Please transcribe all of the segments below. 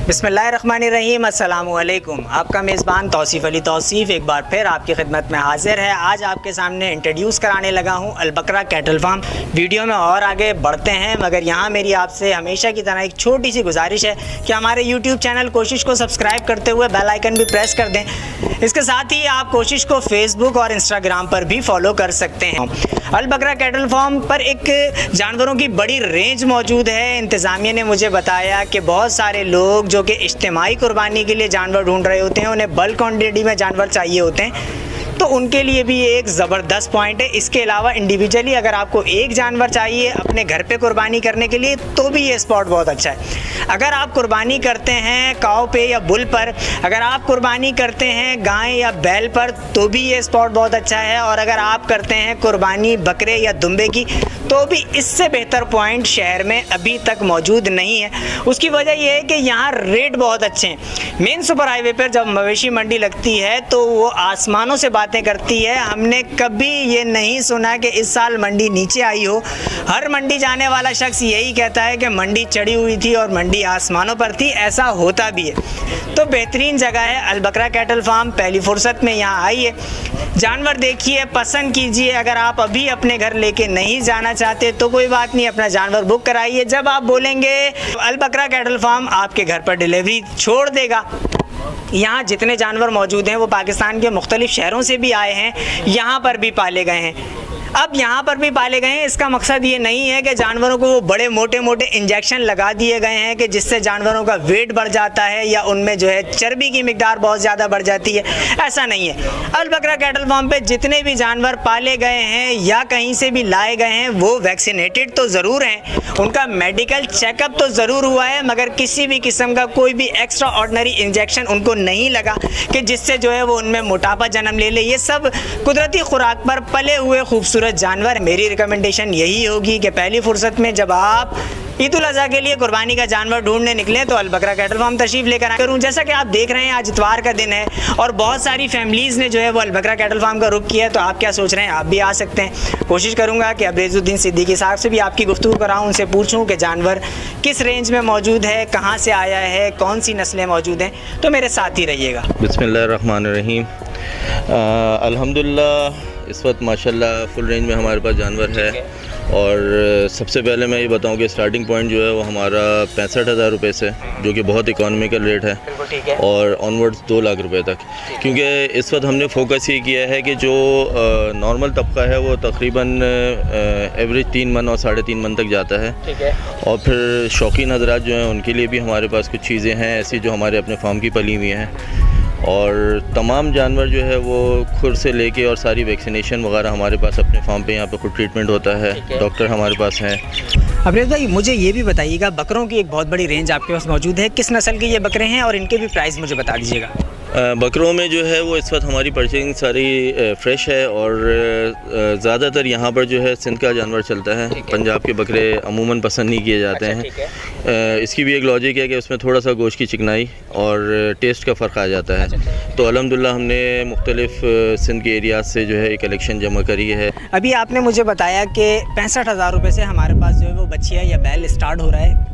बिस्मिल्लाहिर्रहमानिर्रहीम, अस्सलामुअलैकुम। आपका मेज़बान तौसीफ़ अली तौसीफ़ एक बार फिर आपकी खिदमत में हाजिर है। आज आपके सामने इंट्रोड्यूस कराने लगा हूँ अलबकरा कैटल फार्म। वीडियो में और आगे बढ़ते हैं, मगर यहाँ मेरी आपसे हमेशा की तरह एक छोटी सी गुजारिश है कि हमारे यूट्यूब चैनल कोशिश को सब्सक्राइब करते हुए बेल आइकन भी प्रेस कर दें। इसके साथ ही आप कोशिश को फेसबुक और इंस्टाग्राम पर भी फॉलो कर सकते हैं। अलबकरा कैटल फार्म पर एक जानवरों की बड़ी रेंज मौजूद है। इंतज़ामिया ने मुझे बताया कि बहुत सारे लोग जो कि इज्तिमाई कुर्बानी के लिए जानवर ढूंढ रहे होते हैं, उन्हें बल्क क्वांटिटी में जानवर चाहिए होते हैं, तो उनके लिए भी ये एक ज़बरदस्त पॉइंट है। इसके अलावा इंडिविजुअली अगर आपको एक जानवर चाहिए अपने घर पे कुर्बानी करने के लिए, तो भी ये स्पॉट बहुत अच्छा है। अगर आप कुर्बानी करते हैं काऊ पे या बुल पर, अगर आप कुर्बानी करते हैं गाय या बैल पर, तो भी ये स्पॉट बहुत अच्छा है। और अगर आप करते हैं कुर्बानी बकरे या दुम्बे की, तो भी इससे बेहतर पॉइंट शहर में अभी तक मौजूद नहीं है। उसकी वजह यह है कि यहाँ रेट बहुत अच्छे हैं। मेन सुपर हाईवे पर जब मवेशी मंडी लगती है तो वो आसमानों से बातें करती है। हमने कभी ये नहीं सुना कि इस साल मंडी नीचे आई हो। हर मंडी जाने वाला शख्स यही कहता है कि मंडी चढ़ी हुई थी और मंडी आसमानों पर थी। ऐसा होता भी है। तो बेहतरीन जगह है अलबकरा कैटल फार्म। पहली फुर्सत में यहाँ आइए, जानवर देखिए, पसंद कीजिए। अगर आप अभी अपने घर लेके नहीं जाना चाहते तो कोई बात नहीं, अपना जानवर बुक कराइए। जब आप बोलेंगे अलबकरा कैटल फार्म आपके घर पर डिलीवरी छोड़ देगा। यहाँ जितने जानवर मौजूद हैं वो पाकिस्तान के मुख्तलिफ शहरों से भी आए हैं, यहाँ पर भी पाले गए हैं। अब यहाँ पर भी पाले गए हैं, इसका मकसद ये नहीं है कि जानवरों को वो बड़े मोटे मोटे इंजेक्शन लगा दिए गए हैं कि जिससे जानवरों का वेट बढ़ जाता है या उनमें जो है चर्बी की मिकदार बहुत ज़्यादा बढ़ जाती है। ऐसा नहीं है। अलबकरा कैटल फार्म पे जितने भी जानवर पाले गए हैं या कहीं से भी लाए गए हैं वो वैक्सीनेटेड तो ज़रूर हैं, उनका मेडिकल चेकअप तो ज़रूर हुआ है, मगर किसी भी किस्म का कोई भी एक्स्ट्रा ऑर्डनरी इंजेक्शन उनको नहीं लगा कि जिससे जो है वो उनमें मोटापा जन्म ले ले। ये सब कुदरती खुराक पर पले हुए खूबसूरत जानवर। मेरी रिकमेंडेशन यही होगी कि पहली फुर्सत में जब आप ईद उल अज़हा के लिए कुर्बानी का जानवर ढूंढने निकले तो अलबकरा कैटल फार्म तशरीफ़ लेकर आए। जैसा कि आप देख रहे हैं आज इतवार का दिन है और बहुत सारी फैमिलीज़ ने जो है वो अलबकरा कैटल फार्म का रुख किया है। तो आप क्या सोच रहे हैं, आप भी आ सकते हैं। कोशिश करूँगा कि अब्रेज़ुद्दीन सिद्दीकी साहब से भी आपकी गुफ्तगू कराऊँ, उनसे पूछूँ कि जानवर किस रेंज में मौजूद है, कहाँ से आया है, कौन सी नस्लें मौजूद हैं। तो मेरे साथ ही रहिएगा। बिस्मिल्लाहिर्रहमानिर्रहीम। अल्हम्दुलिल्लाह इस वक्त माशाल्लाह फुल रेंज में हमारे पास जानवर है। और सबसे पहले मैं ये बताऊं कि स्टार्टिंग पॉइंट जो है वो हमारा 65,000 रुपये से, जो कि बहुत इकोनॉमिकल रेट है, और ऑनवर्ड्स 2 लाख रुपए तक। क्योंकि इस वक्त हमने फोकस ये किया है कि जो नॉर्मल तबका है वो तकरीबन एवरेज 3 मन और 3.5 मन तक जाता है। और फिर शौकीन हजरात जो हैं उनके लिए भी हमारे पास कुछ चीज़ें हैं ऐसी जो हमारे अपने फार्म की पली हुई हैं। और तमाम जानवर जो है वो खुर से लेके और सारी वैक्सीनेशन वगैरह हमारे पास अपने फार्म पे यहाँ पे खुद ट्रीटमेंट होता है। डॉक्टर हमारे पास हैं। अब्रेज़ भाई मुझे ये भी बताइएगा, बकरों की एक बहुत बड़ी रेंज आपके पास मौजूद है। किस नस्ल के ये बकरे हैं और इनके भी प्राइस मुझे बता दीजिएगा। बकरों में जो है वो इस वक्त हमारी परचेजिंग सारी फ़्रेश है और ज़्यादातर यहाँ पर जो है सिंध का जानवर चलता है। पंजाब के बकरे अमूमन पसंद नहीं किए जाते हैं। इसकी भी एक लॉजिक है कि उसमें थोड़ा सा गोश्त की चिकनाई और टेस्ट का फ़र्क आ जाता है। तो अल्हम्दुलिल्लाह हमने मुख्तलिफ सिंध के एरियाज से जो है एक कलेक्शन जमा करी है। अभी आपने मुझे बताया कि 65,000 रुपये से हमारे पास जो है वो बच्चियाँ या बैल स्टार्ट हो रहा है।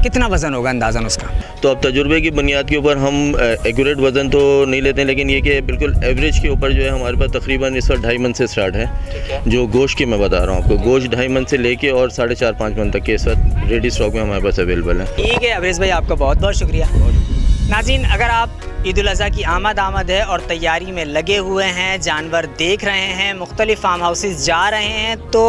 कितना वज़न होगा अंदाज़न उसका? तो अब तजुर्बे की बुनियाद के ऊपर हम एक्यूरेट वज़न तो नहीं लेते हैं, लेकिन ये कि बिल्कुल एवरेज के ऊपर जो है हमारे पास तकरीबन इस वक्त 2.5 मन से स्टार्ट है। जो गोश्त की मैं बता रहा हूँ आपको, गोश्त 2.5 मन से लेके और 4.5-5 मन तक के इस वक्त रेडी स्टॉक में हमारे पास अवेलेबल है। ठीक है अब्रेज़ भाई, आपका बहुत बहुत शुक्रिया। नाज़रीन, अगर आप ईद उल अज़हा की आमद है और तैयारी में लगे हुए हैं, जानवर देख रहे हैं, मुख्तलिफ फार्म हाउसेस जा रहे हैं, तो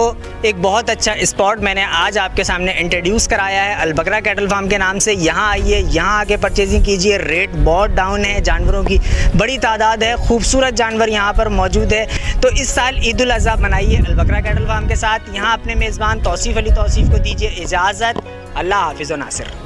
एक बहुत अच्छा स्पॉट मैंने आज आपके सामने इंट्रोड्यूस कराया है अलबकरा कैटल फार्म के नाम से। यहाँ आइए, यहाँ आके परचेजिंग कीजिए। रेट बहुत डाउन है, जानवरों की बड़ी तादाद है, खूबसूरत जानवर यहाँ पर मौजूद है। तो इस साल ईद उल अज़हा मनाइए अलबकरा कैटल फार्म के साथ। यहाँ अपने मेज़बान तौसीफ़ अली तौसीफ़ को दीजिए इजाज़त। अल्लाह हाफ़िज़ व नासिर।